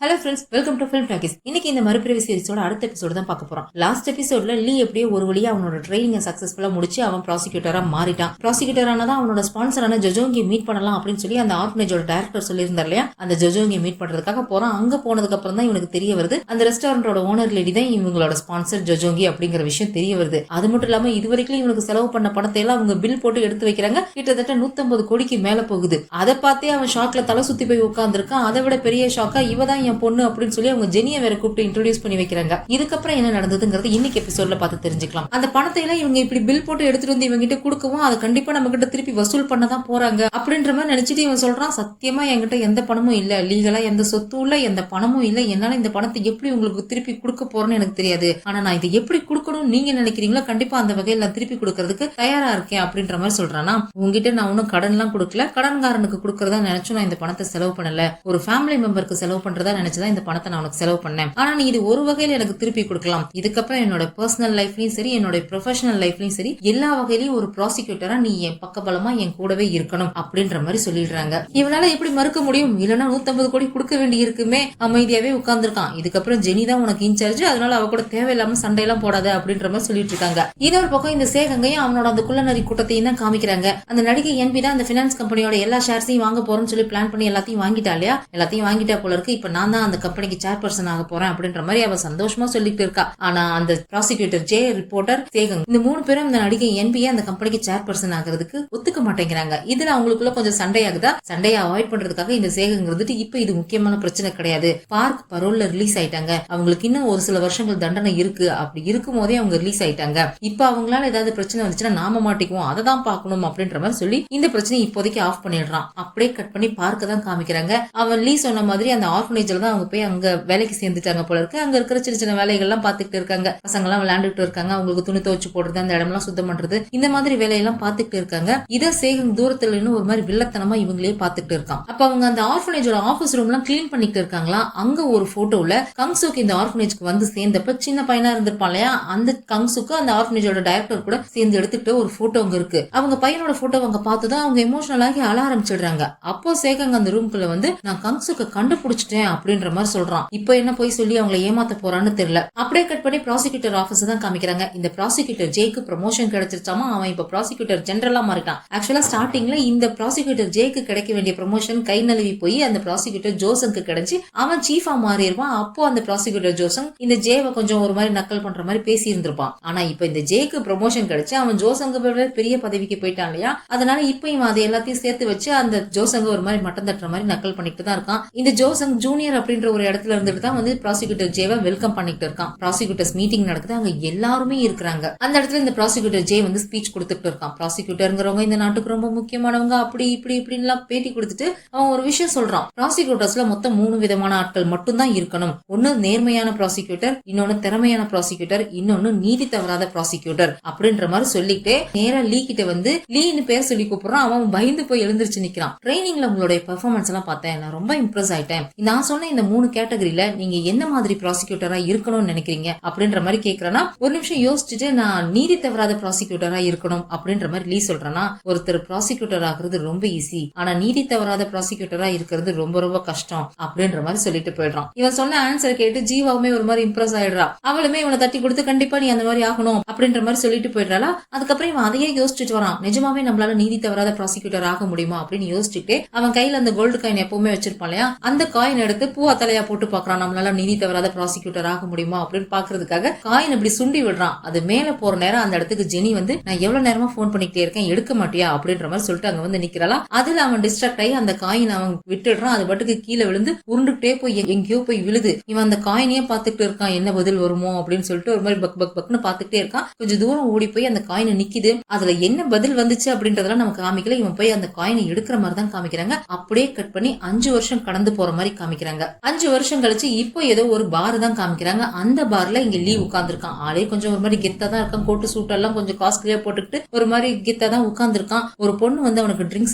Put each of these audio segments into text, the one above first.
Hello friends, welcome to film talkies. இன்னைக்கு இந்த மறுபிறவி சீரிஸோட அடுத்த எபிசோடு தான் பார்க்க போறோம். லாஸ்ட் எபிசோட்ல லீ எப்படியோ ஒரு வழியா அவனோட ட்ரைனிங்கை சக்சஸ்ஃபுல்லா முடிச்சு அவன் ப்ராசிக்யூட்டரா மாறிட்டான். ப்ராசிக்யூட்டர் ஆனதான் அவனோட ஸ்பான்சரான ஜோஜோங்கி மீட் பண்ணலாம் அப்படின்னு சொல்லி அந்த ஆர்ஃபனேஜோட டைரக்டர் சொல்லியிருந்தார் இல்லையா, அந்த ஜோஜோங்கி மீட் பண்றதுக்காக போறான். அங்க போனதுக்கு அப்புறம் தான் இவனுக்கு தெரிய வருது அந்த ரெஸ்டாரண்டோட ஓனர் லேடி தான் இவங்களோட ஸ்பான்சர் ஜோஜோங்கி அப்படிங்கிற விஷயம் தெரிய வருது. அது மட்டும் இல்லாம இதுவரைக்கும் இவனுக்கு செலவு பண்ண பணத்தை எல்லாம் அவங்க பில் போட்டு எடுத்து வைக்கிறாங்க. கிட்டத்தட்ட 150 கோடிக்கு மேல போகுது. அதை பார்த்தே அவன் ஷாக்ல தலை சுத்தி போய் உட்கார்ந்துருக்கான். அதை விட பெரிய ஷாக்கா இவதான் என் பொண்ணு அப்படின்னு சொல்லி அவங்க ஜெனியை வேற கூப்பிட்டு இன்ட்ரோடியூஸ் பண்ணி வைக்கிறாங்க. இதுக்கப்புறம் என்ன நடந்ததுங்கிறது இன்னைக்கு எபிசோட்ல பார்த்து தெரிஞ்சுக்கலாம். அந்த பணத்தை எல்லாம் இவங்க இப்படி பில் போட்டு எடுத்துட்டு வந்து இவங்க கிட்ட கொடுக்கவும் அதை கண்டிப்பா நம்ம கிட்ட திருப்பி வசூல் பண்ணதான் போறாங்க அப்படின்ற மாதிரி நினைச்சிட்டு இவன் சொல்றான், சத்தியமா என்கிட்ட எந்த பணமும் இல்ல, லீகலா எந்த சொத்தும் இல்ல, எந்த பணமும் இல்ல, என்னால இந்த பணத்தை எப்படி உங்களுக்கு திருப்பி கொடுக்க போறேன்னு எனக்கு தெரியாது. ஆனா நான் இதை எப்படி கொடுக்கணும்னு நீங்க நினைக்கிறீங்களோ கண்டிப்பா அந்த வகையில் நான் திருப்பி கொடுக்கறதுக்கு தயாரா இருக்கேன் அப்படின்ற மாதிரி சொல்றானா. உங்ககிட்ட நான் ஒன்னும் கடன் எல்லாம் கொடுக்கல, கடன்காரனுக்கு கொடுக்கறதா நினைச்சும் நான் இந்த பணத்தை செலவு பண்ணல, ஒரு ஃபேமிலி மெம்பருக்கு செலவு பண்றதா நினைச்சுதான் இந்த பணத்தை நான் உனக்கு செலவு பண்ணேன். ஆனா நீ இது ஒரு வகையில எனக்கு திருப்பி கொடுக்கலாம். இதுக்கப்புறம் என்னோட பர்சனல் லைஃப்லயும் சரி, என்னோட ப்ரொஃபஷனல் லைஃப்லயும் சரி, எல்லா வகையிலயும் ஒரு ப்ராசிக்யூட்டரா நீ என் பக்கபலமா என் கூடவே இருக்கணும் அப்படின்ற மாதிரி சொல்லிடுறாங்க. இவனால எப்படி மறுக்க முடியும்? இல்லன்னா 150 கோடி கொடுக்க வேண்டி இருக்குமே. அமைதியாவே உட்கார்ந்துருக்கான். இதுக்கப்புறம் ஜெனி தான் உனக்கு இன்சார்ஜ், அதனால அவ கூட தேவையில்லாம சண்டையெல்லாம் போடாத அப்படின்ற மாதிரி சொல்லிட்டு இருக்காங்க. இன்னொரு பக்கம் இந்த சேகங்கையும் அவனோட அந்த குள்ளநரி கூட்டத்தையும் தான் காமிக்கிறாங்க. அந்த நடிகை என்பி தான் அந்த பினான்ஸ் கம்பெனியோட எல்லா ஷேர்ஸையும் வாங்க போறோம்னு சொல்லி பிளான் பண்ணி எல்லாத்தையும் வாங்கிட்டா இல்லையா, எல்லாத்தையும் வாங்கிட்டா போல இருக்கு. இப்ப நான் தான் அந்த கம்பெனிக்கு சேர்பர்சன் ஆக போறேன் அப்படின்ற மாதிரி அவ சந்தோஷமா சொல்லிட்டு இருக்கா. ஆனா அந்த ப்ராசிக்யூட்டர் ஜே, ரிப்போர்ட்டர் சேகங், இந்த 3 பேரும் அந்த நடிகை என்பியை அந்த கம்பெனிக்கு சேர்பர்சன் ஆகிறதுக்கு ஒத்துக்க மாட்டேங்கிறாங்க. இதுல அவங்களுக்குள்ள கொஞ்சம் சண்டையாகுதா. சண்டையை அவாய்ட் பண்றதுக்காக இந்த சேகங் இருந்துட்டு இப்ப இது முக்கியமான பிரச்சனை கிடையாது, பார்க் பரோல்ல ரிலீஸ் ஆயிட்டாங்க, அவங்களுக்கு இன்னும் ஒரு சில வருஷங்கள் தண்டனை இருக்கு, அப்படி இருக்கும் போதே அவங்க ரிலீஸ் ஆயிட்டாங்க, இப்ப அவங்களால ஏதாவது பிரச்சனை வந்துச்சுன்னா நாம மாட்டிக்குவோம், அதை தான் பாக்கணும் அப்படின்ற மாதிரி சொல்லி இந்த பிரச்சனை இப்போதைக்கு ஆஃப் பண்ணிடுறான். அப்படியே கட் பண்ணி பார்க்க தான் காமிக்கிறாங்க. அவன் லீ சொன்ன மாதிரி அந்த ஆர்ஃபனேஜ்ல தான் அவங்க போய் அங்க வேலைக்கு சேர்ந்துட்டாங்க போல இருக்கு. அங்க இருக்கிற சின்ன சின்ன வேலைகள் எல்லாம் பாத்துக்கிட்டு இருக்காங்க. பசங்க எல்லாம் விளையாண்டுட்டு இருக்காங்க. அவங்களுக்கு துணி துவச்சு போடுறது, அந்த இடம் எல்லாம் சுத்தம் பண்றது, இந்த மாதிரி வேலையெல்லாம் பாத்துக்கிட்டு இருக்காங்க. இத சேகங் தூரத்துல இருந்து ஒரு மாதிரி வில்லத்தனமா இவங்களே பாத்துக்கிட்டு இருக்கான். அப்ப அவங்க அந்த ஆர்ஃபனேஜோட ஆபீஸ் ரூம் எல்லாம் கிளீன் பண்ணிட்டு இருக்காங்களா. அங்க ஒரு போட்டோல கங்சுக்கு இந்த ஆர்ஃபனேஜ்க்கு வந்து சேர்ந்தப்ப சின்ன பையனா இருந்திருப்பான் இல்லையா, அந்த கங்சுக்கு அந்த ஆர்ஃபனேஜோட டைரக்டர் கூட சேர்ந்து எடுத்துட்டு ஒரு போட்டோ அங்க இருக்கு. அவங்க பையனோட போட்டோ அங்க பார்த்துதான் அவங்க எமோஷனல் ஆகி அழ ஆரம்பிச்சிடுறாங்க. அப்போ சேகங் அந்த ரூம்குள்ள வந்து நான் கங்சுக்கு கண்டுபிடிச்சிட்டேன் அப்படின்ற மாதிரி சொல்றான். இப்போ என்ன போய் சொல்லி அவங்களை ஏமாத்த போறான்னு தெரியல. அப்படியே கட் பண்ணி ப்ராசிக்யூட்டர் ஆபீஸ் தான் காமிக்கிறாங்க. இந்த ப்ராசிக்யூட்டர் ஜேக்கு ப்ரமோஷன் கிடைச்சிருச்சாமா, அவன் இப்ப ப்ராசிக்யூட்டர் ஜெனரலா மாறிட்டான். ஆக்சுவலா ஸ்டார்டிங்ல இந்த ப்ராசிக்யூட்டர் ஜேக்கு கிடைக்க வேண்டிய ப்ரமோஷன் கை நழுவி போய் அந்த ப்ராசிக்யூட்டர் ஜோசங்க்கு கிடைச்சு அவன் சீஃபா மாறிடுவான். அப்போ அந்த ப்ராசிக்யூட்டர் ஜோசங் இந்த ஜேவை கொஞ்சம் ஒரு மாதிரி நக்கல் பண்ற மாதிரி பேசி இருந்திருப்பான். ஆனா இப்ப இந்த ஜேக்கு ப்ரமோஷன் கிடைச்சு அவன் ஜோசங்க பெரிய பதவிக்கு போயிட்டான் இல்லையா, அதனால இப்ப இவன் அதை எல்லாத்தையும் சேர்த்து வச்சு அந்த ஜோசங்க ஒரு மாதிரி மட்டம் தட்டுற மாதிரி நக்கல் பண்ணிட்டு தான் இருக்கான். இந்த ஜோசங் ஜூனியர் அப்படின்ற ஒரு இடத்துல இருந்துட்டு தான் வந்து ப்ராசிக்யூட்டர் ஜேவை வெல்கம் பண்ணிட்டு இருக்கான். ப்ராசிக்யூட்டர்ஸ் மீட்டிங் நடக்குது, அங்க எல்லாருமே இருக்கிறாங்க. அந்த இடத்துல இந்த ப்ராசிக்யூட்டர் ஜே வந்து ஸ்பீச் கொடுத்துட்டு இருக்கான். ப்ராசிக்யூட்டர்ங்கிறவங்க இந்த நாட்டுக்கு ரொம்ப முக்கியமானவங்க, அப்படி இப்படி இப்படின்னு எல்லாம் பேட்டி கொடுத்துட்டு அவன் ஒரு விஷயம் சொல்றான். ப்ராசிக்யூட்டர்ஸ்ல மொத்தம் 3 விதமான ஆட்கள் மட்டும் தான் இருக்கணும். ஒன்னு நேர்மையான ப்ராசிக்யூட்டர், இன்னொன்னு திறமையான ப்ராசிக்யூட்டர், இன்னொன்னு நீதி தவறாத ப்ராசிக்யூட்டர் அப்படின்ற மாதிரி சொல்லிட்டு நேரா லீ கிட்ட வந்து லீன்னு பேர் சொல்லி கூப்பிடுறான். அவன் பயந்து போய் எழுந்திருச்சு நிக்கிறான். ட்ரைனிங்ல உங்களுடைய பெர்ஃபார்மன்ஸ் எல்லாம் பார்த்தேன், நான் ரொம்ப இம்ப்ரெஸ் ஆயிட்டேன். நான் சொன்ன இந்த 3 கேட்டகரியில நீங்க என்ன மாதிரி ப்ராசிக்யூட்டரா இருக்கணும்னு நினைக்கிறீங்க அப்படின்ற மாதிரி கேக்குறேன்னா, ஒரு நிமிஷம் யோசிச்சுட்டு நான் நீதி தவறாத ப்ராசிக்யூட்டரா இருக்கணும் அப்படின்ற மாதிரி லீ சொல்றேன்னா, ஒருத்தர் ப்ராசிக்யூட்டர் ஆகுறது ரொம்ப ஈஸி, ஆனா நீதி தவறாத ப்ராசிக்யூட்டரா இருக்கிறது ரொம்ப ரொம்ப கஷ்டம் அப்படின்ற மாதிரி சொல்லிட்டு போயிடுறான். இவன் சொன்ன ஆன்சர் கேட்டு ஜீவாவுமே ஒரு மாதிரி இம்ப்ரெஸ் ஆயிடுறா. அவளுமே இவனை தட்டி கொடுத்து கண்டிப்பா நீ அந்த மாதிரி ஆகணும் அப்படின்ற மாதிரி சொல்லிட்டு போயிடுறாளா. அதுக்கப்புறம் இவன் அதையே யோசிச்சுட்டு வரான். நிஜமாவே நம்மளால நீதி தவறாத ப்ராசிக்யூட்டர் ஆக முடியுமா அப்படின்னு யோசிச்சுட்டு அவன் கையில அந்த கோல்டு காயின் எப்பவுமே வச்சிருப்பான் இல்லையா, அந்த காயின் எடுத்து பூவா தலையா போட்டு பாக்குறான். நம்மளால நீதி தவறாத ப்ராசிக்யூட்டர் ஆக முடியுமா அப்படின்னு பாக்குறதுக்காக காயின் இப்படி சுண்டி விடுறான். அது மேல போற நேரம் அந்த இடத்துக்கு ஜெனி வந்து நான் எவ்வளவு நேரமா போன் பண்ணிக்கிட்டே இருக்கேன், எடுக்க மாட்டியா அப்படின்ற மாதிரி சொல்லிட்டு அங்க வந்து நிக்கிறாளா. அதுல அவன் டிஸ்ட்ராக்ட் ஆகி அந்த காயின் அவன் விட்டுடுறான். அது பாட்டுக்கு கீழே விழுந்து உருண்டுகிட்டே போய் எங்கேயோ போய் விழுது. இவன் அந்த காயினையே பாத்துக்கிட்டு இருக்கான், என்ன பதில் வருமோ அப்படின்னு சொல்லிட்டு ஒரு மாதிரி பக் பக் பக்னு பாத்துக்கிட்டே இருக்கான். கொஞ்சம் தூரம் ஓடி போய் அந்த காயினை நிக்குது. அதுல என்ன பதில் வந்துச்சு அப்படின்றதெல்லாம் நமக்கு காமிக்கல. இவன் போய் அந்த காயினை எடுக்கிற மாதிரி தான் காமிக்கிறாங்க. அப்படியே கட் பண்ணி 5 வருஷம் கடந்து போற மாதிரி காமிக்கிறாங்க. 5 வருஷம் கழிச்சு இப்போ ஏதோ ஒரு பார் தான் காமிக்கிறாங்க. அந்த பார்ல இங்க லீவ் உட்கார்ந்துருக்கான். ஆளே கொஞ்சம் ஒரு மாதிரி கெத்தா தான் இருக்கான். கோட்டு சூட் எல்லாம் கொஞ்சம் காஸ்ட்லியா போட்டுக்கிட்டு ஒரு மாதிரி கெத்தா தான் உட்கார்ந்துருக்கான். ஒரு பொண்ணு வந்து அவனுக்கு ட்ரிங்க்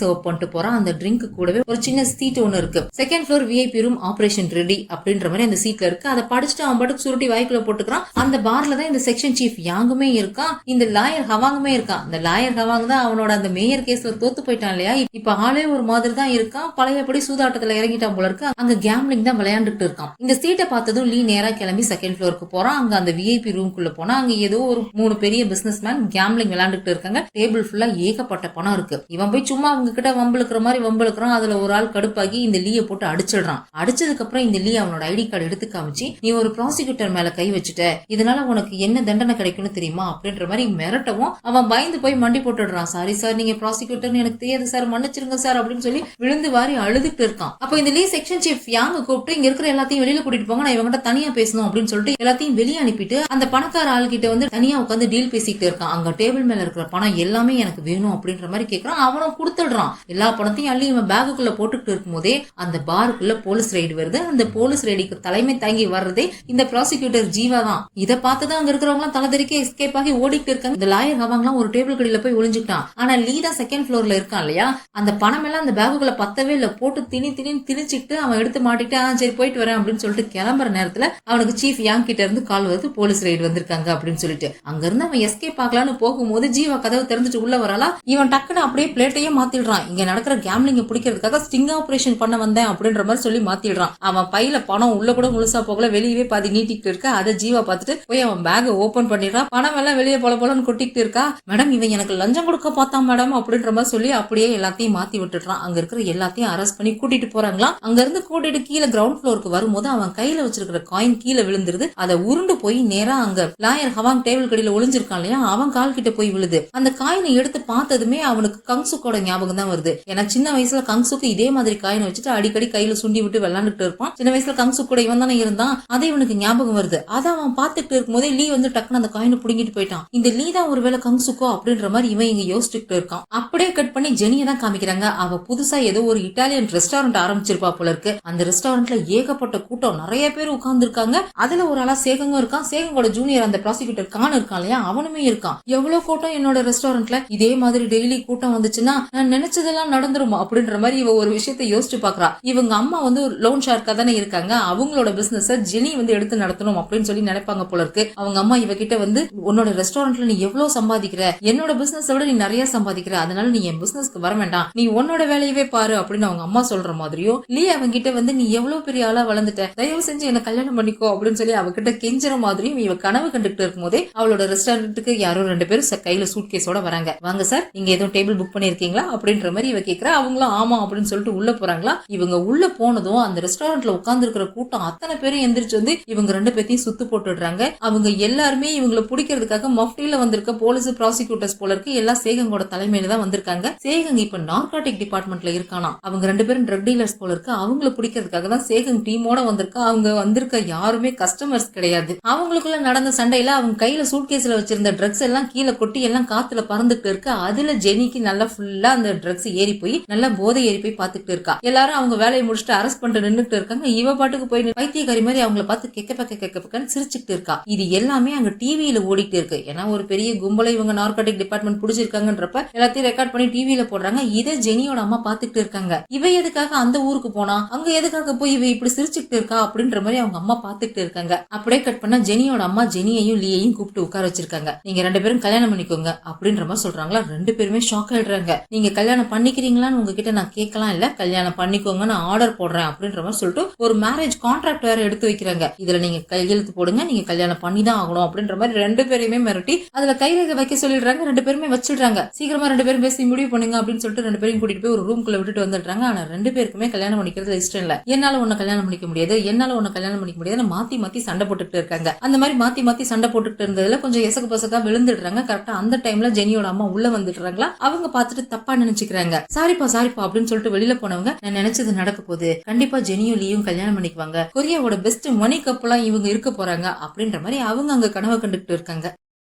சர்வ் பண்ணிட்டு போறான். அந்த ட்ரிங்க் கூடவே ஒரு சின்ன சீட் ஒண்ணு இருக்கு. Second floor VIP room operation ready அப்படின்ற மாதிரி அந்த சீட்ல இருக்கு. அதை படிச்சுட்டு அவன் பாட்டுக்கு சுருட்டி வாய்க்குள்ள போட்டுக்கிறான். அந்த பார்ல தான் இந்த செக்ஷன் சீஃப் யாங்குமே இருக்கான், இந்த லாயர் ஹவாங்குமே இருக்கான். இந்த லாயர் ஹவாங் தான் அவனோட அந்த மேயர் கேஸ்ல தோத்து போயிட்டான் இல்லையா, இப்ப ஆளே ஒரு மாதிரி தான் இருக்கான். பழையபடி சூதாட்டத்துல இறங்கிட்டான் போல இருக்கு. அங்க கேம்லிங் கேம்லிங் தான் விளையாண்டுட்டு இருக்கான். இந்த சீட்டை பார்த்ததும் லீ நேரா கிளம்பி செகண்ட் ஃப்ளோருக்கு போறான். அங்க அந்த விஐபி ரூம்குள்ள போனா அங்க ஏதோ ஒரு 3 பெரிய பிசினஸ் மேன் கேம்லிங் விளையாண்டுட்டு இருக்காங்க. டேபிள் ஃபுல்லா ஏகப்பட்ட பணம் இருக்கு. இவன் போய் சும்மா அவங்க கிட்ட வம்பிழுக்கிற மாதிரி வம்பிழுக்கிறான். அதுல ஒரு ஆள் கடுப்பாகி இந்த லீயை போட்டு அடிச்சிடுறான். அடிச்சதுக்கு அப்புறம் இந்த லீ அவனோட ஐடி கார்டு எடுத்து காமிச்சு, நீ ஒரு ப்ராசிக்யூட்டர் மேல கை வச்சுட்ட, இதனால உனக்கு என்ன தண்டனை கிடைக்கும்னு தெரியுமா அப்படின்ற மாதிரி மிரட்டவும் அவன் பயந்து போய் மண்டி போட்டுடுறான். சாரி சார், நீங்க ப்ராசிக்யூட்டர்னு எனக்கு தெரியாது சார், மன்னிச்சிருங்க சார் அப்படின்னு சொல்லி விழுந்து வாரி அழுதுட்டு இருக்கான். அப்போ இந்த லீ செக்ஷன் சீஃப் யாங்க கூப்பிட்டு இங்க இருக்கிற எல்லாத்தையும் வெளியில கூட்டிட்டு போங்க, நான் இவங்கிட்ட தனியா பேசணும் அப்படின்னு சொல்லிட்டு எல்லாத்தையும் வெளியே அனுப்பிட்டு அந்த பணக்கார ஆள்கிட்ட வந்து தனியா உட்காந்து டீல் பேசிட்டு இருக்கான். அங்க டேபிள் மேல இருக்கிற பணம் எல்லாமே எனக்கு வேணும் அப்படின்ற மாதிரி கேட்கறான். அவனும் கொடுத்துடுறான். எல்லா பணத்தையும் அள்ளி இவன் பேகுக்குள்ள போட்டுக்கிட்டு இருக்கும் போதே அந்த பாருக்குள்ள போலீஸ் ரைடு வருது. அந்த போலீஸ் ரைடுக்கு தலைமை தாங்கி வர்றதே இந்த ப்ராசிக்யூட்டர் ஜீவா தான். இதை பார்த்துதான் அங்க இருக்கிறவங்க தலைதறிக்க எஸ்கேப் ஆகி ஓடிட்டு இருக்காங்க. இந்த லாயர் அவங்கலாம் ஒரு டேபிள் கடியில போய் ஒளிஞ்சுக்கிட்டான். ஆனா லீ தான் செகண்ட் ஃப்ளோர்ல இருக்கான் இல்லையா, அந்த பணம் எல்லாம் அந்த பேகுக்குள்ள பத்தவே இல்ல, போட்டு திணிச்சிட்டு அவன் எடுத்து மாட்டிட்டு சரி போயிட்டு வரேன் அப்படின்னு சொல்லிட்டு கிளம்புற நேரத்துல அவனுக்கு சீஃப் யாங் கிட்ட இருந்து கால் வருது, போலீஸ் ரைடு வந்திருக்காங்க அப்படின்னு சொல்லிட்டு. அங்க இருந்து அவன் எஸ்கேப் ஆகலான்னு போகும்போது ஜீவா கதவு திறந்துட்டு உள்ள வரலாம். இவன் டக்குன்னு அப்படியே பிளேட்டையே மாத்திடுறான். இங்க நடக்கிற கேம்லிங்க பிடிக்கிறதுக்காக ஸ்டிங் ஆபரேஷன் பண்ண வந்தேன் அப்படின்ற மாதிரி சொல்லி மாத்திடுறான். அவன் பையில பணம் உள்ள கூட முழுசா போகல, வெளியவே பாதி நீட்டிட்டு இருக்க. அதை ஜீவா பார்த்துட்டு போய் அவன் பேக் ஓபன் பண்ணிடுறான். பணம் எல்லாம் வெளியே போலன்னு கொட்டிட்டு இருக்கா. மேடம் இவன் எனக்கு லஞ்சம் கொடுக்க பார்த்தான் மேடம் அப்படின்ற மாதிரி சொல்லி அப்படியே எல்லாத்தையும் மாத்தி விட்டுறான். அங்க இருக்கிற எல்லாத்தையும் அரெஸ்ட் பண்ணி கூட்டிட்டு போறாங்களா. அங்க இருந்து கூட்டிட்டு கீழே கிரவுண்ட் ஃப்ளோருக்கு வரும்போது அவன் கையில வச்சிருக்கிற காயின் கீழே விழுந்துருது. அதை உருண்டு போய் நேரா அங்க லாயர் ஹவாங் டேபிள் கடியில ஒளிஞ்சிருக்கான் இல்லையா, அவன் கால் கிட்ட போய் விழுது. அந்த காயினை எடுத்து பார்த்ததுமே அவனுக்கு கங்சுக்கோட ஞாபகம் தான் வருது. ஏன்னா சின்ன வயசுல கங்சுக்கு இதே மாதிரி காயினை வச்சுட்டு அடிக்கடி கையில சுண்டி விட்டு விளையாண்டுட்டு இருப்பான். சின்ன வயசுல கங்சு கூட இவன் தானே இருந்தான். அதே இவனுக்கு ஞாபகம் வருது. அதை அவன் பார்த்துட்டு இருக்கும் போதே லீ வந்து டக்குன்னு அந்த காயினை புடுங்கிட்டு போயிட்டான். இந்த லீ தான் ஒருவேளை கங்சுக்கோ அப்படின்ற மாதிரி இவன் இங்க யோசிச்சுட்டு இருக்கான். அப்படியே கட் பண்ணி ஜெனியை தான் காமிக்கிறாங்க. அவ புதுசா ஏதோ ஒரு இட்டாலியன் ரெஸ்டாரண்ட் ஆரம்பிச்சிருப்பா போல இருக்கு. அந்த ரெஸ்டாரண்ட்ல ஏகப்பட்ட கூட்டம், நிறைய பேர் உட்கார்ந்து இருக்காங்க. அதுல ஒரு ஆளா சேகங்கும் இருக்கான். சேகங்கோட ஜூனியர் அந்த ப்ராசிக்யூட்டர் கான் இருக்கான் இல்லையா, அவனுமே இருக்கான். எவ்வளவு கூட்டம் என்னோட ரெஸ்டாரண்ட்ல, இதே மாதிரி டெய்லி கூட்டம் வந்துச்சுன்னா நான் நினைச்சதெல்லாம் நடந்துருமா அப்படின்ற மாதிரி இவ ஒரு விஷயத்தை யோசிச்சு பாக்குறா. இவங்க அம்மா வந்து லோன் ஷார்க்கா தானே இருக்காங்க, அவங்களோட பிசினஸ் ஜெனி வந்து எடுத்து நடத்தணும் அப்படின்னு சொல்லி நினைப்பாங்க போல இருக்கு. அவங்க அம்மா இவகிட்ட வந்து உன்னோட ரெஸ்டாரண்ட்ல நீ எவ்வளவு சம்பாதிக்கிற, என்னோட பிசினஸ் விட நீ நிறைய சம்பாதிக்கிற, அதனால நீ என் பிசினஸ்க்கு வர வேண்டாம், நீ உன்னோட வேலையவே பாரு அப்படின்னு அவங்க அம்மா சொல்ற மாதிரியும் லீ அவங்கிட்ட வந்து நீ எவ்வளவு பெரிய ஆளா வளர்ந்துட்ட, தயவு செஞ்சு என்ன கல்யாணம் பண்ணிக்கோ அப்படின்னு சொல்லி அவகிட்ட கெஞ்சுற மாதிரியும் இவ கனவு கண்டுட்டு இருக்கும் போதே அவளோட ரெஸ்டாரண்ட்டுக்கு யாரோ 2 பேரும் கையில சூட்கேஸோட வராங்க. வாங்க சார், நீங்க எதுவும் டேபிள் புக் பண்ணிருக்கீங்களா அப்படின்ற மாதிரி இவ கேக்குறா. அவங்களும் ஆமா அப்படின்னு சொல்லிட்டு உள்ள போறாங்களா. இவங்க உள்ள போனதும் அந்த ரெஸ்டாரண்ட்ல உட்கார்ந்து இருக்கிற கூட்டம் அத்தனை பேரும் எந்திரிச்சு வந்து இவங்க 2 பேத்தையும் சுத்து போட்டுடுறாங்க. அவங்க எல்லாருமே இவங்களை பிடிக்கிறதுக்காக மஃப்டில வந்திருக்க போலீஸ் ப்ராசிக்யூட்டர்ஸ் போல இருக்கு. எல்லாம் சேகங்கோட தலைமையில தான் வந்திருக்காங்க. சேகங் இப்ப நார்காட்டிக் டிபார்ட்மெண்ட்ல இருக்கானா. அவங்க 2 பேரும் ட்ரக் டீலர்ஸ் போல இருக்கு. அவங்களை பிடிக்கிறதுக்காக தான் சேகங் டீமோட வந்திருக்கா. அவங்க வந்திருக்க யாருமே கஸ்டமர்ஸ் கிடையாது. அவங்களுக்குள்ள நடந்த சண்டையில அவங்க கையில சூட்கேஸ்ல வச்சிருந்த ட்ரக்ஸ் எல்லாம் கீழே கொட்டி எல்லாம் காத்துல பறந்துட்டு இருக்கு. அதுல ஜெனிக்கு நல்லா ஃபுல்லா அந்த ட்ரக்ஸ் ஏறி போய் நல்லா போதை ஏறி போய் பாத்துட்டு இருக்கா. எல்லாரும் அவங்க வேலையை முடிச்சுட்டு அரெஸ்ட் பண்ணிட்டு நின்றுட்டு இருக்காங்க. இவ பாட்டுக்கு போய் பைத்தியக்காரி மாதிரி அவங்கள பார்த்து கெக்க சிரிச்சுட்டு இருக்கா. இது எல்லாமே அங்க டிவியில ஓடிட்டு இருக்கு. ஏன்னா ஒரு பெரிய கும்பலை இவங்க நார்காட்டிக் டிபார்ட்மெண்ட் பிடிச்சிருக்காங்கன்றப்ப எல்லாத்தையும் ரெக்கார்ட் பண்ணி டிவியில போடுறாங்க. இதை ஜெனியோட அம்மா பாத்துட்டு இருக்காங்க. இவ எதுக்காக அந்த ஊருக்கு போனா, அங்க எதுக்காக போய் இவ இப்படி சிரிச்சுட்டு இருக்கா அப்படின்ற மாதிரி அவங்க அம்மா பாத்துட்டு இருக்காங்க. அப்படியே கட் பண்ணா ஜெனியோட அம்மா ஜெனியையும் லீயையும் கூப்பிட்டு உட்கார வச்சிருக்காங்க. நீங்க 2 பேரும் கல்யாணம் பண்ணிக்கோங்க அப்படின்ற மாதிரி சொல்றாங்களா. 2 பேருமே ஷாக் ஆயிடுறாங்க. நீங்க கல்யாணம் பண்ணிக்கிறீங்களான்னு உங்ககிட்ட நான் கேட்கலாம் இல்ல, கல்யாணம் பண்ணிக்கோங்க நான் ஆர்டர் போடுறேன் அப்படின்ற மாதிரி சொல்லிட்டு ஒரு மேரேஜ் கான்ட்ராக்ட் வேற எடுத்து வைக்கிறாங்க. இதுல நீங்க கையெழுத்து போடுங்க, நீங்க கல்யாணம் பண்ணிதான் ஆகணும் அப்படின்ற மாதிரி 2 பேரையுமே மிரட்டி அதுல கைரேகை வைக்க சொல்லிடுறாங்க. 2 பேருமே வச்சிடுறாங்க. சீக்கிரமா 2 பேரும் பேசி முடிவு பண்ணுங்க அப்படின்னு சொல்லிட்டு 2 பேரும் கூட்டிட்டு போய் ஒரு ரூம்குள்ள விட்டுட்டு வந்துடுறாங்க. ஆனா 2 பேருக்குமே கல்யாணம் பண்ணிக்கிறது இஷ்டம் இல்ல. என்னால உன்னை கல்யாணம் பண்ணிக்க முடியாது, என்னால உன்னை கல்யாணம் பண்ணிக்க முடியாது, மாத்தி மாத்தி சண்டை போட்டுட்டு இருக்காங்க. அந்த மாதிரி மாத்தி மாத்தி சண்டை போட்டுட்டு இருந்ததுல கொஞ்சம் எசக்கு பசக்கா விழுந்துடுறாங்க. கரெக்டா அந்த டைம்ல ஜெனியோட அம்மா உள்ள வந்துடுறாங்களா. அவங்க பார்த்துட்டு தப்பா நினைச்சுக்கிறாங்க. சாரிப்பா அப்படின்னு சொல்லிட்டு வெளியில போனவங்க, நான் நினைச்சது நடக்க போகுது, கண்டிப்பா ஜெனியும் லீயும் கல்யாணம் பண்ணிக்குவாங்க, கொரியாவோட பெஸ்ட் மணி கப்பலாம் இவங்க இருக்க போறாங்க அப்படின்ற மாதிரி அவங்க அங்க கனவு கண்டுகிட்டு இருக்காங்க.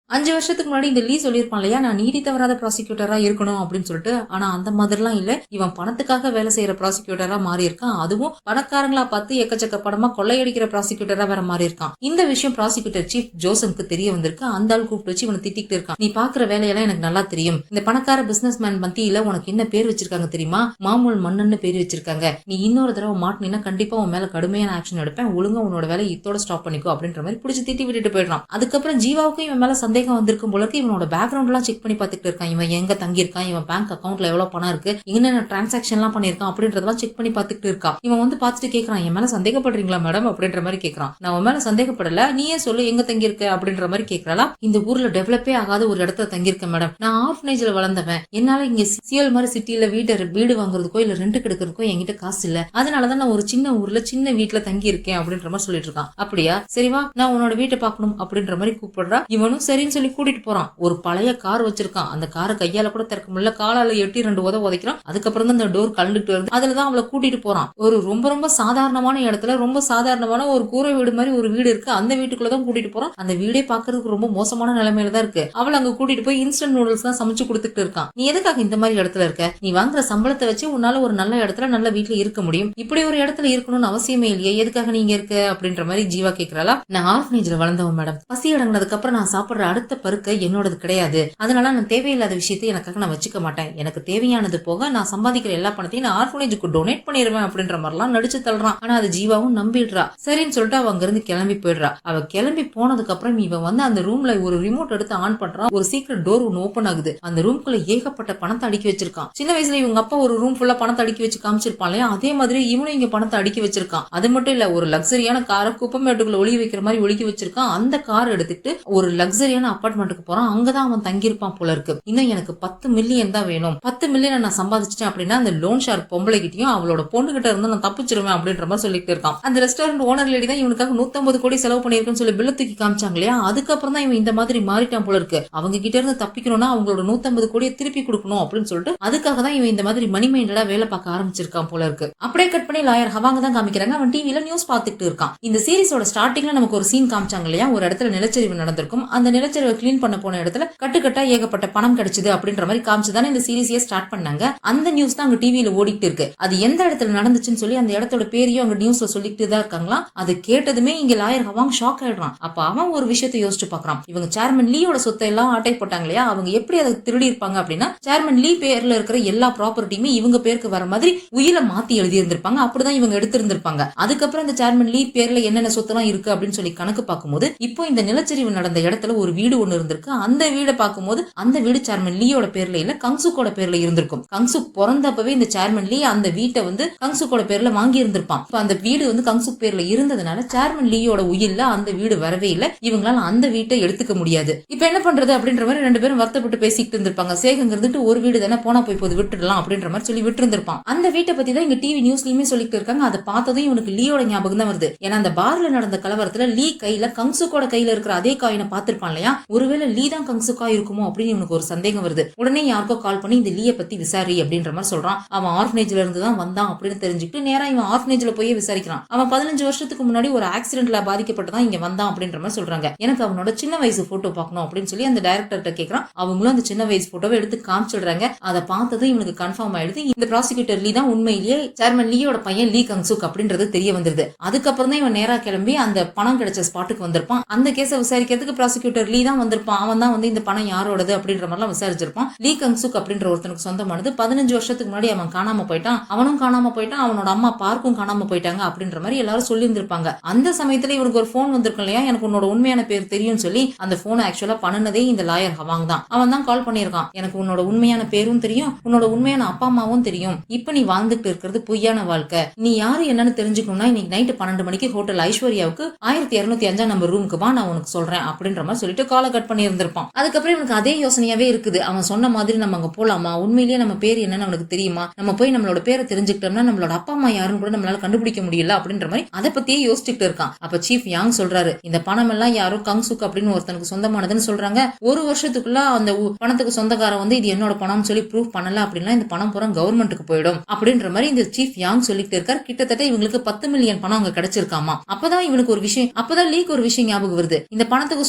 5 வருஷத்துக்கு முன்னாடி இந்த லீ சொல்லியிருப்பான் இல்லையா, நான் நீதி தவறாத ப்ராசிக்யூட்டரா இருக்கணும் அப்படின்னு சொல்லிட்டு. ஆனா அந்த மாதிரிலாம் இல்ல, இவன் பணத்துக்காக வேலை செய்யற ப்ராசிக்யூட்டரா மாறி இருக்கான். அதுவும் பணக்காரங்களா பார்த்து எக்கச்சக்க படமா கொள்ளையடிக்கிற ப்ராசிக்யூட்டரா வேற மாறி இருக்கான். இந்த விஷயம் ப்ராசிக்யூட்டர் சீஃப் ஜோசனுக்கு தெரிய வந்திருக்கு. அந்த ஆள் கூப்பிட்டு வச்சு இவனை திட்டிக்கிட்டு இருக்கான். நீ பாக்குற வேலையெல்லாம் எனக்கு நல்லா தெரியும். இந்த பணக்கார பிசினஸ் மேன் மத்தியில உனக்கு என்ன பேர் வச்சிருக்காங்க தெரியுமா, மாமூல் மன்னன்னு பேர் வச்சிருக்காங்க. நீ இன்னொரு தடவை மாட்டினா கண்டிப்பா உன் மேல கடுமையான ஆக்ஷன் எடுப்பேன், ஒழுங்கா உன்னோட வேலை இதோட ஸ்டாப் பண்ணிக்கோ அப்படின்ற மாதிரி பிடிச்சி திட்டி விட்டுட்டு போயிடுறான். அதுக்கப்புறம் ஜீவாவுக்கும் இவன் மேல சந்தேகம் வந்திருக்கும் போல இருக்கு. இவனோட பேக்ரவுண்ட் எல்லாம் செக் பண்ணி பார்த்துட்டு இருக்கான். இவன் எங்க தங்கி இருக்கான், இவன் பேங்க் அக்கௌண்ட்ல எவ்வளவு பணம் இருக்கு, என்னென்ன டிரான்சாக்ஷன் எல்லாம் பண்ணிருக்கான் அப்படின்றதெல்லாம் செக் பண்ணி பார்த்துட்டு இருக்கான். இவன் வந்து பார்த்துட்டு கேட்கறான், என் மேல சந்தேகப்படுறீங்களா மேடம் அப்படின்ற மாதிரி கேட்கறான். நான் உன் மேல சந்தேகப்படல, நீயே சொல்லு எங்க தங்கி இருக்க அப்படின்ற மாதிரி கேட்கறாளா. இந்த ஊர்ல டெவலப்பே ஆகாத ஒரு இடத்துல தங்கியிருக்கேன் மேடம். நான் ஆர்ஃபனேஜ்ல வளர்ந்தவன். என்னால இங்க சிஎல் மாதிரி சிட்டில வீடு வாங்குறதுக்கோ இல்ல ரெண்ட் எடுக்கிறதுக்கோ என்கிட்ட காசு இல்ல. அதனாலதான் நான் ஒரு சின்ன ஊர்ல சின்ன வீட்டுல தங்கி இருக்கேன் அப்படின்ற மாதிரி சொல்லிட்டு இருக்கான். அப்படியா, சரிவா நான் உன்னோட வீட்டை பார்க்கணும் அப்படின்ற மாதிரி கூப்பிடுறா. இவனும் சரின்னு சொல்லி கூட்டிட்டு போறான். ஒரு பழைய கார் வச்சிருக்கான். அந்த காரை கையால கூட திறக்க முடியல, காலால எட்டி 2 உதைக்கிறான். அதுக்கப்புறம் தான் அந்த டோர் கலந்துட்டு வருது. அதுலதான் அவளை கூட்டிட்டு போறான். ஒரு ரொம்ப ரொம்ப சாதாரணமான இடத்துல ரொம்ப சாதாரணமான ஒரு கூரை வீடு மாதிரி ஒரு வீடு இருக்கு. அந்த வீட்டுக்குள்ளதான் கூட்டிட்டு போறான். அந்த வீடே பாக்குறதுக்கு ரொம்ப மோசமான நிலைமையில தான் இருக்கு. அவள் அங்க கூட்டிட்டு போய் இன்ஸ்டன்ட் நூடுல்ஸ் தான் சமைச்சு கொடுத்துட்டு இருக்கான். நீ எதுக்காக இந்த மாதிரி இடத்துல இருக்க? நீ வாங்குற சம்பளத்தை வச்சு உன்னால ஒரு நல்ல இடத்துல நல்ல வீட்டுல இருக்க முடியும். இப்படி ஒரு இடத்துல இருக்கணும்னு அவசியமே இல்லையே, எதுக்காக நீங்க இருக்க அப்படின்ற மாதிரி ஜீவா கேக்குறாளா. நான் ஆர்ஃபனேஜ்ல வளர்ந்தவன் மேடம். பசி அடங்கினதுக்கு அப்புறம் நான் சாப்பிடுற அடுத்த பருக்க என்னோடது கிடையாது. அதனால நான் தேவையில்லாத விஷயத்தை எனக்காக நான் வச்சுக்க மாட்டேன். எனக்கு தேவையானது போக நான் சம்பாதிக்கிற எல்லா பணத்தையும் நான் ஆர்ஃபனேஜுக்கு டொனேட் பண்ணிடுவேன் அப்படின்ற மாதிரிலாம் நடிச்சு தள்ளுறான். ஆனா அது ஜீவாவும் நம்பிடுறா. சரின்னு சொல்லிட்டு அவ அங்க இருந்து கிளம்பி போயிடுறா. அவ கிளம்பி போனதுக்கு அப்புறம் இவன் வந்து அந்த ரூம்ல ஒரு ரிமோட் எடுத்து ஆன் பண்றான். ஒரு சீக்ரெட் டோர் ஒன்னு ஓபன் ஆகுது. அந்த ரூம்குள்ள ஏகப்பட்ட பணத்தை அடுக்கி வச்சிருக்கான். சின்ன வயசுல இவங்க அப்பா ஒரு ரூம் ஃபுல்லா பணத்தை அடுக்கி வச்சு காமிச்சிருப்பான் இல்லையா, அதே மாதிரி இவனும் இங்க பணத்தை அடுக்கி வச்சிருக்கான். அது மட்டும் இல்ல, ஒரு லக்ஸரியான காரை குப்பமேட்டுக்குள்ள ஒளி வைக்கிற மாதிரி ஒளிக்கி வச்சிருக்கான். அந்த கார் எடுத்துட்டு ஒரு லக்ஸரியான அபார்ட்மெண்ட்டுக்கு போறான். அங்கதான் அவன் தங்கியிருப்பான் போல இருக்கு. இன்னும் எனக்கு 10 மில்லியன் தான் வேணும். 10 மில்லியன் நான் சம்பாதிச்சிட்டேன் அப்படின்னா அந்த லோன் ஷார் பொம்பளை கிட்டயும் அவளோட பொண்ணு கிட்ட இருந்து நான் தப்பிச்சிருவேன் அப்படின்ற மாதிரி சொல்லிட்டு இருக்கான். அந்த ரெஸ்டாரண்ட் ஓனர் லேடி தான் இவனுக்காக 150 கோடி செலவு பண்ணிருக்குன்னு சொல்லி பில்ல தூக்கி காமிச்சாங்க இல்லையா, அதுக்கப்புறம் தான் இவன் இந்த மாதிரி மாறிட்டான் போல இருக்கு. அவங்க கிட்ட இருந்து தப்பிக்கணும்னா அவங்களோட 150 கோடியை திருப்பி கொடுக்கணும் அப்படின்னு சொல்லிட்டு அதுக்காக தான் இவன் இந்த மாதிரி மணி மைண்டடா வேலை பார்க்க ஆரம்பிச்சிருக்கான் போல இருக்கு. அப்படியே கட் பண்ணி லாயர் ஹவாங்க தான் காமிக்கிறாங்க. அவன் டிவில நியூஸ் பார்த்துட்டு இருக்கான். இந்த சீரிஸோட ஸ்டார்டிங்ல நமக்கு ஒரு சீன் காமிச்சாங்க இல்லையா, ஒரு இடத்துல நிலச்சரிவு நடந்திருக்கும். அந்த நிலச்சரிவை கிளீன் பண்ண போன இடத்துல கட்டுக்கட்டா ஏகப்பட்ட பணம் கிடைச்சது அப்படின்ற மாதிரி காமிச்சுதானே இந்த சீரிஸையே ஸ்டார்ட் பண்ணாங்க. அந்த நியூஸ் தான் அங்க டிவில ஓடிட்டு இருக்கு. அது எந்த இடத்துல நடந்துச்சுன்னு சொல்லி அந்த இடத்தோட பேரையும் அங்க நியூஸ்ல சொல்லிட்டு தான் இருக்காங்களா. அது கேட்டதுமே இங்க லாயர் ஹவாங் ஷாக் ஆயிடுறான். அப்ப அவன் ஒரு விஷயத்தை யோசிச்சு பாக்குறான். இவங்க சேர்மன் லீயோட சொத்தை எல்லாம் ஆட்டை போட்டாங்க இல்லையா, அவங்க எப்படி அதை திருடி இருப்பாங்க அப்படின்னா சேர்மன் லீ பேர்ல இருக்கிற எல்லா ப்ராப்பர்ட்டியுமே இவங்க பேருக்கு வர மாதிரி உயிரை மாத்தி எழுதி இருந்திருப்பாங்க. அப்படிதான் இவங்க எடுத்திருந்திருப்பாங்க. அதுக்கப்புறம் இந்த சேர்மன் லீ பேர்ல என்னென்ன சொத்தெல்லாம் இருக்கு அப்படின்னு சொல்லி கணக்கு பார்க்கும்போது இப்போ இந்த நிலச்சரிவு நடந்த இடத்துல ஒரு வீடு ஒண்ணு இருந்திருக்கு. அந்த வீடை பார்க்கும்போது அந்த வீடு சேர்மன் லீயோட பேர்ல இல்ல கங்சுக்கோட பேர்ல இருந்திருக்கும். கங்சுக் பிறந்தப்பவே இந்த சேர்மன் லீ அந்த வீட்டை வந்து கங்சுக்கோட பேர்ல வாங்கி இருந்திருப்பான். அந்த வீடு வந்து கங்சுக் பேர்ல இருந்ததுனால சேர்மன் லீயோட உயிர்ல அந்த வீடு வரவே இல்லை. இவங்களால அந்த வீட்டை எடுத்துக்க முடியாது. இப்ப என்ன பண்றது அப்படின்ற மாதிரி ரெண்டு பேரும் வருத்தப்பட்டு பேசிட்டு இருந்திருப்பாங்க. சேகங்க இருந்துட்டு ஒரு வீடு தானே போனா போய் போது விட்டுடலாம் அப்படின்ற மாதிரி சொல்லி விட்டு இருந்திருப்பான். அந்த வீட்டை பத்தி தான் இங்க டிவி நியூஸ்லயுமே சொல்லிட்டு இருக்காங்க. அதை பார்த்ததும் இவனுக்கு லீயோட ஞாபகம் தான் வருது. ஏன்னா அந்த பார்ல நடந்த கலவரத்துல லீ கையில கங்சுக்கோட கையில இருக்கிற அதே காயினை பார்த்திருப்பான் இல்லையா, ஒருவேளை லீ தான் கங்சுக்கா இருக்குமோ அப்படின்னு இவனுக்கு ஒரு சந்தேகம் வருது. உடனே யாருக்கோ கால் பண்ணி இந்த லீய பத்தி விசாரி அப்படின்ற மாதிரி சொல்றான். அவன் ஆர்ஃபனேஜ்ல இருந்து தான் வந்தான் அப்படின்னு தெரிஞ்சுக்கிட்டு நேரா இவன் ஆர்ஃபனேஜ்ல போய் விசாரிக்கிறான். அவன் 15 வருஷத்துக்கு முன்னாடி ஒரு ஆக்சிடென்ட்ல பாதிக்கப்பட்டுதான் இங்க வந்தான் அப்படின்ற மாதிரி சொல்றாங்க. எனக்கு அவனோட சின்ன வயசு போட்டோ பார்க்கணும் அப்படின்னு சொல்லி அந்த டைரக்டர்கிட்ட கேட்கறான். அவங்களும் அந்த சின்ன வயசு போட்டோவை எடுத்து காமிச்சிடுறாங்க. அதை பார்த்ததும் இவனுக்கு கன்ஃபார்ம் ஆயிடுது. இந்த ப்ராசிக்யூட்டர் லீ தான் உண்மையிலேயே சேர்மன் லீயோட பையன் லீ கங்சுக் அப்படின்றது தெரிய வந்துருது. அதுக்கப்புறம் தான் இவன் நேரா கிளம்பி அந்த பணம் கிடைச்ச ஸ்பாட்டுக்கு வந்திருப்பான். அந்த கேஸை விசாரிக்கிறதுக்கு ப்ராசிக்யூட்டர் லீ தான் வந்திருப்பான். அவன் தான் வந்து இந்த பணம் யாரோடது அப்படின்ற மாதிரிலாம் விசாரிச்சிருப்பான். லீ கங்சுக் அப்படின்ற ஒருத்தனுக்கு சொந்தமானது. 15 வருஷத்துக்கு முன்னாடி அவன் காணாம போயிட்டான். அவனும் காணாம போயிட்டான். அவனோட அம்மா பார்க்கும் காணாம போயிட்டாங்க அப்படின்ற மாதிரி எல்லாரும் சொல்லி இருந்திருப்பாங்க. அந்த சமயத்துல இவனுக்கு ஒரு போன் வந்திருக்கும் இல்லையா, எனக்கு உன்னோட உண்மையான பேர் தெரியும் சொல்லி அந்த போனை ஆக்சுவலா பண்ணுனதே இந்த லாயர் ஹவாங் தான். அவன் தான் கால் பண்ணிருக்கான். எனக்கு உன்னோட உண்மையான பேரும் தெரியும், உன்னோட உண்மையான அப்பா அம்மாவும் தெரியும். இப்ப நீ வாழ்ந்துட்டு இருக்கிறது பொய்யான வாழ்க்கை. நீ யாரு என்னன்னு தெரிஞ்சுக்கணும்னா இன்னைக்கு நைட்டு 12 மணிக்கு ஹோட்டல் ஐஸ்வர்யாவுக்கு 1205 நம்பர் ரூமுக்கு வா, நான் உனக்கு சொல்றேன் அப்படின்ற மாதிரி சொல்லிட்டு காலை கட் பண்ணி இருந்திருப்பான். அதுக்கப்புறம் இவனுக்கு அதே யோசனையாவே இருக்குது. அவன் சொன்ன மாதிரி நம்ம அங்க போலாமா, உண்மையிலேயே நம்ம பேர் என்னன்னு அவனுக்கு தெரியுமா, நம்ம போய் நம்மளோட பேரை தெரிஞ்சுக்கிட்டோம்னா நம்மளோட அப்பா அம்மா யாருன்னு கூட நம்மளால கண்டுபிடிக்க முடியல அப்படின்ற மாதிரி அதை பத்தியே யோசிச்சுட்டு இருக்கான். அப்ப சீஃப் யாங் சொல்றாரு, இந்த பணம் எல்லாம் யாரோ கங்சுக் அப்படின்னு ஒருத்தனுக்கு சொந்தமானதுன்னு சொல்றாங்க. ஒரு வருஷத்துக்குள்ள அந்த பணத்துக்கு சொந்தக்காரன் வந்து இது என்னோட பணம்னு சொல்லி ப்ரூவ் பண்ணல அப்படின்னா இந்த பணம் பூரா கவர்மெண்ட்டுக்கு போயிடும் அப்படின்ற மாதிரி இந்த சீஃப் யாங் சொல்லிட்டு இருக்காரு. கிட்டத்தட்ட இவங்களுக்கு 10 மில்லியன் பணம் அங்க கிடைச்சிருக்காமா. அப்பதான் இவனுக்கு ஒரு விஷயம், அப்பதான் லீக்கு ஒரு விஷயம் ஞாபகம் வருது. இந்த பணத்துக்கு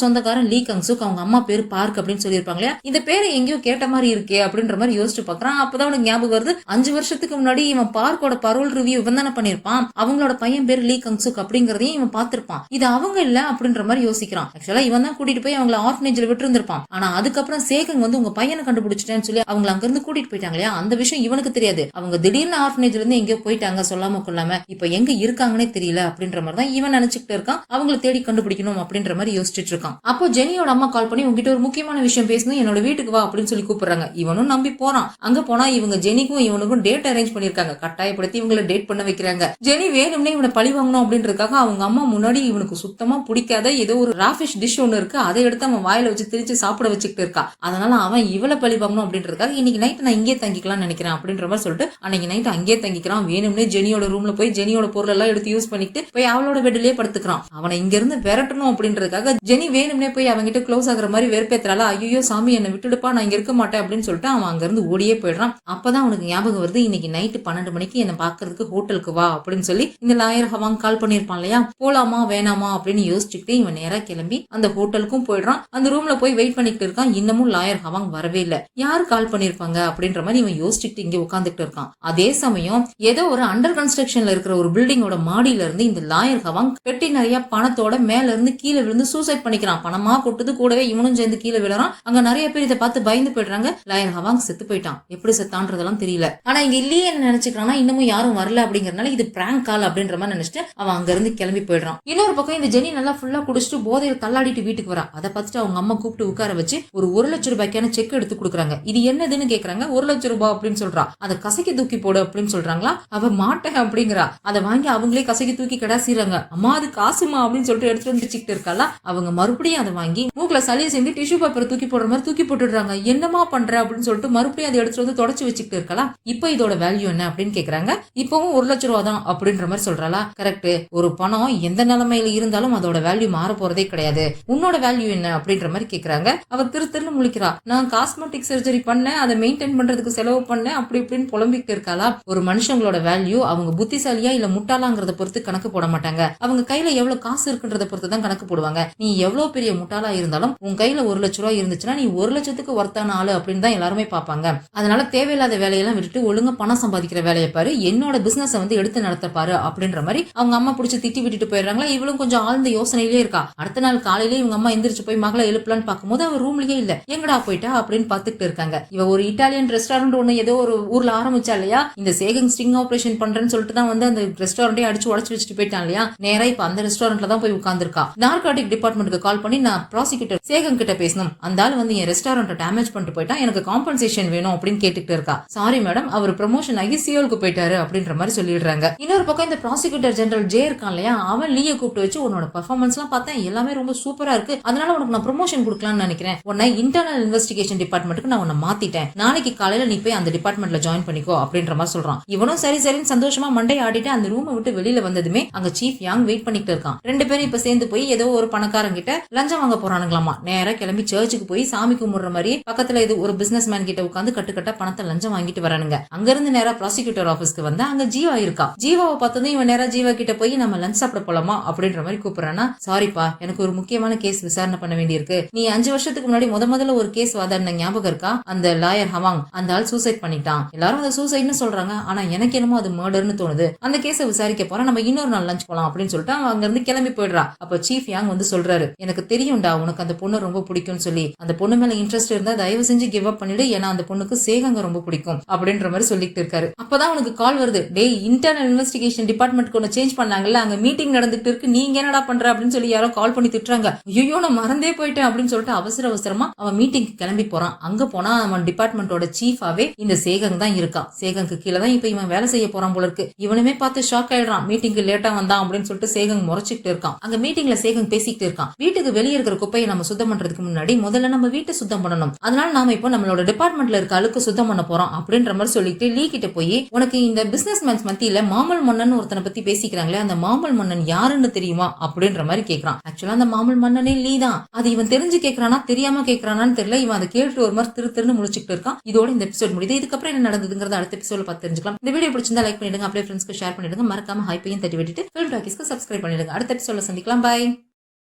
சொந்தக்காரன் லீ கங்சுக், அவங்க அம்மா பேரு பார்க் அப்படின்னு சொல்லியிருப்பாங்க இல்லையா, இந்த பேரை எங்கேயோ கேட்ட மாதிரி இருக்கே அப்படின்ற மாதிரி யோசிச்சு பாக்குறான். அப்பதான் அவனுக்கு ஞாபகம் வருது, 5 வருஷத்துக்கு முன்னாடி இவன் பார்க்கோட பரோல் ரிவ்யூ இவன் தானே பண்ணிருப்பான். அவங்களோட பையன் பேரு லீ கங்சுக் அப்படிங்கறதையும் இவன் பார்த்திருப்பான். இது அவங்க இல்ல அப்படின்ற மாதிரி யோசிக்கிறான். ஆக்சுவலா இவன் தான் கூட்டிட்டு போய் அவங்களை ஆர்ஃபனேஜ்ல விட்டு இருந்திருப்பான். ஆனா அதுக்கப்புறம் சேகங் வந்து உங்க பையனை கண்டுபிடிச்சிட்டேன்னு சொல்லி அவங்க அங்க இருந்து கூட்டிட்டு போயிட்டாங்க இல்லையா, அந்த விஷயம் இவனுக்கு தெரியாது. அவங்க திடீர்னு ஆர்ஃபனேஜ்ல இருந்து எங்கேயோ போயிட்டாங்க சொல்லாம கொள்ளாம, இப்ப எங்க இருக்காங்கன்னே தெரியல அப்படின்ற மாதிரி தான் இவன் நினைச்சுக்கிட்டு இருக்கான். அவங்களை தேடி கண்டுபிடிக்கணும் அப்படின்ற மாதிரி யோசிச்சுட்டு இருக்கான். அப்போ ஜெனி ஜெனியோட அம்மா கால் பண்ணி உங்ககிட்ட ஒரு முக்கியமான விஷயம் பேசணும், என்னோட வீட்டுக்கு வா அப்படின்னு சொல்லி கூப்பிடுறாங்க. இவனும் நம்பி போறான். அங்க போனா இவங்க ஜெனிக்கும் இவனுக்கும் டேட் அரேஞ்ச் பண்ணிருக்காங்க. கட்டாயப்படுத்தி இவங்களை டேட் பண்ண வைக்கிறாங்க. ஜெனி வேணும்னே இவனை பழி வாங்கணும் அப்படின்றதுக்காக அவங்க அம்மா முன்னாடி இவனுக்கு சுத்தமா பிடிக்காத ஏதோ ஒரு ராஃபிஷ் டிஷ் ஒண்ணு இருக்கு, அதை எடுத்து அவன் வாயில வச்சு திரிச்சு சாப்பிட வச்சுக்கிட்டு இருக்கா. அதனால அவன் இவளை பழி வாங்கணும் அப்படின்றதுக்காக இன்னைக்கு நைட் நான் இங்கே தங்கிக்கலாம் நினைக்கிறேன் அப்படின்ற மாதிரி சொல்லிட்டு அன்னைக்கு நைட் அங்கேயே தங்கிக்கிறான். வேணும்னே ஜெனியோட ரூம்ல போய் ஜெனியோட பொருள் எல்லாம் எடுத்து யூஸ் பண்ணிட்டு போய் அவளோட பெட்லயே படுத்துக்கிறான். அவனை இங்க இருந்து விரட்டணும் அப்படின்றதுக்காக ஜெனி வேணும்னே போய் அவங்கிட்ட க்ளோஸ் ஆகுற மாதிரி வெறுப்பேற்றால, ஐயோ சாமி என்னை விட்டுடுப்பா, நான் இங்க இருக்க மாட்டேன் அப்படின்னு சொல்லிட்டு அவன் அங்க இருந்து ஓடியே போயிடுறான். அப்பதான் அவனுக்கு ஞாபகம் வருது, இன்னைக்கு நைட்டு 12 மணிக்கு என்ன பாக்குறதுக்கு ஹோட்டலுக்கு வா அப்படின்னு சொல்லி இந்த லாயர் ஹவாங் கால் பண்ணிருப்பான் இல்லையா. போலாமா வேணாமா அப்படின்னு யோசிச்சுக்கிட்டு இவன் நேரா கிளம்பி அந்த ஹோட்டலுக்கும் போயிடுறான். அந்த ரூம்ல போய் வெயிட் பண்ணிட்டு இருக்கான். இன்னமும் லாயர் ஹவாங் வரவே இல்ல. யாரு கால் பண்ணிருப்பாங்க அப்படின்ற மாதிரி இவன் யோசிச்சுட்டு இங்க உட்காந்துட்டு இருக்கான். அதே சமயம் ஏதோ ஒரு அண்டர் கன்ஸ்ட்ரக்ஷன்ல இருக்கிற ஒரு பில்டிங்கோட மாடியில இருந்து இந்த லாயர் ஹவாங் பெட்டி நிறைய பணத்தோட மேல இருந்து கீழே விழுந்து சூசைட் பண்ணிக்கிறான். பணமா கொட்டுது, கூடவே இவனும் சேர்ந்து கீழே விழுறான். அங்க நிறைய பேர் இதை பார்த்து பயந்து போயிடுறாங்க. லாயர் ஹவாங் செத்து போயிட்டான். எப்படி செத்தான்றதெல்லாம் தெரியல. ஆனா இங்க இல்லையே என்ன நினைச்சுக்கிறானா, இன்னமும் யாரும் வரல அப்படிங்கறதுனால இது பிராங்க் கால் அப்படின்ற மாதிரி நினைச்சிட்டு அவன் அங்க இருந்து கிளம்பி போயிடுறான். இன்னொரு பக்கம் இந்த ஜெனி நல்லா ஃபுல்லா குடிச்சிட்டு போதையில தள்ளாடிட்டு வீட்டுக்கு வரா. அதை பார்த்துட்டு அவங்க அம்மா கூப்பிட்டு உட்கார வச்சு ஒரு 1 லட்சம் ரூபாய்க்கான செக் எடுத்து கொடுக்குறாங்க. இது என்னதுன்னு கேக்குறாங்க. 1 லட்சம் ரூபாய் அப்படின்னு சொல்றா. அதை கசக்கி தூக்கி போடு அப்படின்னு சொல்றாங்களா. அவ மாட்டேன் அப்படிங்கிறா. அதை வாங்கி அவங்களே கசக்கி தூக்கி கடாசிறாங்க. அம்மா அது காசுமா அப்படின்னு சொல்லிட்டு எடுத்துட்டு வந்து வச்சுக்கிட்டு இருக்காளா. அவங்க மறுபடியும் அதை வாங்கி மூக்குல சளியை சேர்ந்து டிஷ்யூ பேப்பர் தூக்கி போடுற மாதிரி தூக்கி போட்டுடுறாங்க. என்னமா பண்ற அப்படின்னு சொல்லிட்டு மறுபடியும் அதை எடுத்துட்டு வந்து தொடச்சு வச்சுக்கிட்டு இருக்கலாம். இப்ப இதோட வேல்யூ என்ன அப்படின்னு கேக்குறாங்க. இப்பவும் 1 லட்சம் ரூபா தான் அப்படின்ற மாதிரி சொல்றாளா. கரெக்ட். ஒரு பணம் எந்த நிலைமையில இருந்தாலும் அதோட வேல்யூ மாற போறதே கிடையாது. உன்னோட வேல்யூ என்ன அப்படின்ற மாதிரி கேக்குறாங்க. அவர் திரு முழிக்கிறா. நான் காஸ்மெட்டிக் சர்ஜரி பண்ணேன், அதை மெயின்டைன் பண்றதுக்கு செலவு பண்ணேன் அப்படி இப்படின்னு புலம்பிக்கிட்டு இருக்காளா. ஒரு மனுஷங்களோட வேல்யூ அவங்க புத்திசாலியா இல்ல முட்டாளாங்கிறத பொறுத்து கணக்கு போட மாட்டாங்க. அவங்க கையில எவ்வளவு காசு இருக்குன்றத பொறுத்து தான் கணக்கு போடுவாங்க. நீ எவ்வளவு பெரிய முட்டாளா இருந்தாலும் உன் கையில 1 லட்சம் ரூபாய் இருந்துச்சுன்னா நீ 1 லட்சத்துக்கு ஒர்த்தான ஆளு அப்படின்னு தான் எல்லாருமே பாப்பாங்க. அதனால தேவையில்லாத வேலையெல்லாம் விட்டுட்டு ஒழுங்கா பணம் சம்பாதிக்கிற வேலையை பாரு, என்னோட பிசினஸ் வந்து எடுத்து நடத்த பாரு அப்படின்ற மாதிரி அவங்க அம்மா பிடிச்சி திட்டி விட்டுட்டு போயிடுறாங்களா. இவளும் கொஞ்சம் ஆழ்ந்த யோசனையிலே இருக்கா. அடுத்த நாள் காலையில இவங்க அம்மா எந்திரிச்சு போய் மகளை எழுப்பலான்னு பார்க்கும்போது அவ ரூம்லயே இல்ல. எங்கடா போயிட்டா அப்படின்னு பாத்துக்கிட்டு இருக்காங்க. இவ ஒரு இட்டாலியன் ரெஸ்டாரண்ட் ஒண்ணு ஏதோ ஒரு ஊர்ல ஆரம்பிச்சா இல்லையா. இந்த சேகங் ஸ்டிங் ஆபரேஷன் பண்றேன்னு சொல்லிட்டு தான் வந்து அந்த ரெஸ்டாரண்டே அடிச்சு உடச்சு வச்சுட்டு போயிட்டான் இல்லையா. நேரா இப்ப அந்த ரெஸ்டாரண்ட்ல தான் போய் உட்கார்ந்துருக்கா. நார்காட்டிக் டிபார்ட்மெண்ட்டுக்கு கால் பண்ணி நான் ப்ராசிக்யூட்டர் சேகங் கிட்ட பேசணும், அந்த ஆள் வந்து என் ரெஸ்டாரண்ட் டேமேஜ் பண்ணிட்டு போயிட்டா, எனக்கு காம்பன்சேஷன் வேணும் அப்படின்னு கேட்டுட்டு இருக்கா. சாரி மேடம், அவர் ப்ரமோஷன் ஆகி சியோலுக்கு போயிட்டாரு அப்படின்ற மாதிரி சொல்லிடுறாங்க. இன்னொரு பக்கம் இந்த ப்ராசிக்யூட்டர் ஜெனரல் ஜே இருக்கான் இல்லையா, அவன் லீயை கூப்பிட்டு வச்சு உன்னோட பெர்ஃபார்மன்ஸ் எல்லாம் பார்த்தேன், எல்லாமே ரொம்ப சூப்பரா இருக்கு, அதனால உனக்கு நான் ப்ரமோஷன் கொடுக்கலாம்னு நினைக்கிறேன், உன்னை இன்டர்னல் இன்வெஸ்டிகேஷன் டிபார்ட்மெண்ட்டுக்கு நான் உன்னை மாத்திட்டேன், நாளைக்கு காலையில நீ போய் அந்த டிபார்ட்மெண்ட்ல ஜாயின் பண்ணிக்கோ அப்படின்ற மாதிரி சொல்றான். இவனும் சரி சரின்னு சந்தோஷமா மண்டை ஆடிட்டு அந்த ரூமை விட்டு வெளியில வந்ததுமே அங்க சீஃப் யாங் வெயிட் பண்ணிட்டு இருக்கான். 2 பேரும் இப்ப சேர்ந்து போய் ஏதோ ஒரு பணக்காரங்க கிட்ட லஞ்சம் வாங்க போறானுங்களாமா. நேரா கிளம்பி சர்ச்சுக்கு போய் சாமி கும்பிடுற மாதிரி பக்கத்துல இது ஒரு பிசினஸ் மேன் கிட்ட உட்காந்து கட்டுக்கட்டா பணத்தை லஞ்சம் வாங்கிட்டு வரானுங்க. அங்க இருந்து நேரா ப்ராசிக்யூட்டர் ஆபீஸ்க்கு வந்தா அங்க ஜீவா இருக்கா. ஜீவாவை பார்த்ததும் இவன் நேரா ஜீவா கிட்ட போய் நம்ம லஞ்ச் சாப்பிட போலாமா அப்படின்ற மாதிரி கூப்பிடுறானா. சாரிப்பா, எனக்கு ஒரு முக்கியமான கேஸ் விசாரணை பண்ண வேண்டியிருக்கு. நீ 5 வருஷத்துக்கு முன்னாடி முதல்ல ஒரு கேஸ் வாதாடின ஞாபகம் இருக்கா? அந்த லாயர் ஹவாங், அந்த ஆள் சூசைட் பண்ணிட்டான். எல்லாரும் அதை சூசைட்னு சொல்றாங்க, ஆனா எனக்கு என்னமோ அது மர்டர்னு தோணுது. அந்த கேஸை விசாரிக்க போறா, நம்ம இன்னொரு நாள் லஞ்ச் போலாம் அப்படின்னு சொல்லிட்டு அவன் அங்க இருந்து கிளம்பி போயிடுறா. அப்ப சீஃப் யாங் வந்து சொல்றாரு, எனக்கு தெரியும்டா உனக்கு அந்த பொண்ணு ரொம்ப பிடிக்கும்னு சொல்லி, அந்த பொண்ணு மேல இன்ட்ரெஸ்ட் இருந்தா தயவு செஞ்சு கிவ் அப் பண்ணிடு, ஏன்னா அந்த பொண்ணுக்கு சேகங்க ரொம்ப பிடிக்கும் அப்படின்ற மாதிரி சொல்லிட்டு இருக்காரு. அப்பதான் உனக்கு கால் வருது, டேய் இன்டர்னல் இன்வெஸ்டிகேஷன் டிபார்ட்மெண்ட்க்கு ஒன்னு சேஞ்ச் பண்ணாங்கல்ல, அங்க மீட்டிங் நடந்துட்டு இருக்கு, நீங்க என்னடா பண்ற அப்படின்னு சொல்லி யாரோ கால் பண்ணி திட்டுறாங்க. ஐயோ நான் மறந்தே போயிட்டேன் அப்படின்னு சொல்லிட்டு அவசரமா அவன் மீட்டிங் கிளம்பி போறான். அங்க போனா அவன் டிபார்ட்மெண்டோட சீஃபாவே இந்த சேகங் தான் இருக்கான். சேகங்க்கு கீழே தான் இப்ப இவன் வேலை செய்ய போறான் போல இருக்கு. இவனுமே பார்த்து ஷாக் ஆயிடுறான். மீட்டிங்க்கு லேட்டா வந்தான் அப்படின்னு சொல்லிட்டு சேகங் முறைச்சிட்டு இருக்கான். அங்க மீட்டிங்ல சேகங் பேசிக்கிட்டு இருக்கான். வீட்டுக்கு வெளியே இருக்கிற குப்பையை நம்ம சுத்தம் பண்றதுக்கு முன்னாடி முதல்ல நம்ம வீட்டை சுத்தம் பண்ணணும், அதனால நாம இப்போ நம்மளோட டிபார்ட்மெண்ட்ல இருக்க அழுக்கு சுத்தம் பண்ண போறோம் அப்படின்ற மாதிரி சொல்லிட்டு லீ கிட்ட போய், உனக்கு இந்த பிசினஸ் மேன்ஸ் மத்தியில மாமல் மன்னன் ஒருத்தனை பத்தி பேசிக்கிறாங்களே, அந்த மாமல் மன்னன் யாருன்னு தெரியுமா அப்படின்ற மாதிரி கேக்குறான். ஆக்சுவலா அந்த மாமல் மன்னனே லீ தான். அது இவன் தெரிஞ்சு கேக்குறானா தெரியாம கேக்குறானான்னு தெரியல. இவன் அதை கேட்டு ஒரு மாதிரி திருன்னு முடிச்சுட்டு இருக்கான். இதோட இந்த எபிசோட் முடியுது. இதுக்கப்புறம் என்ன நடந்ததுங்கிறத அடுத்த எபிசோட்ல பார்த்து தெரிஞ்சுக்கலாம். இந்த வீடியோ பிடிச்சிருந்தா லைக் பண்ணிடுங்க, அப்படியே ஃப்ரெண்ட்ஸ்க்கு ஷேர் பண்ணிடுங்க, மறக்காம ஹைப்பையும் தட்டி விட்டுட்டு ஃபிலிம் டாக்கீஸ்க்கு சப்ஸ்கிரைப் பண்ணிடுங்க. அடுத்த எபிசோட்ல சந்திக்கலாம். பாய்.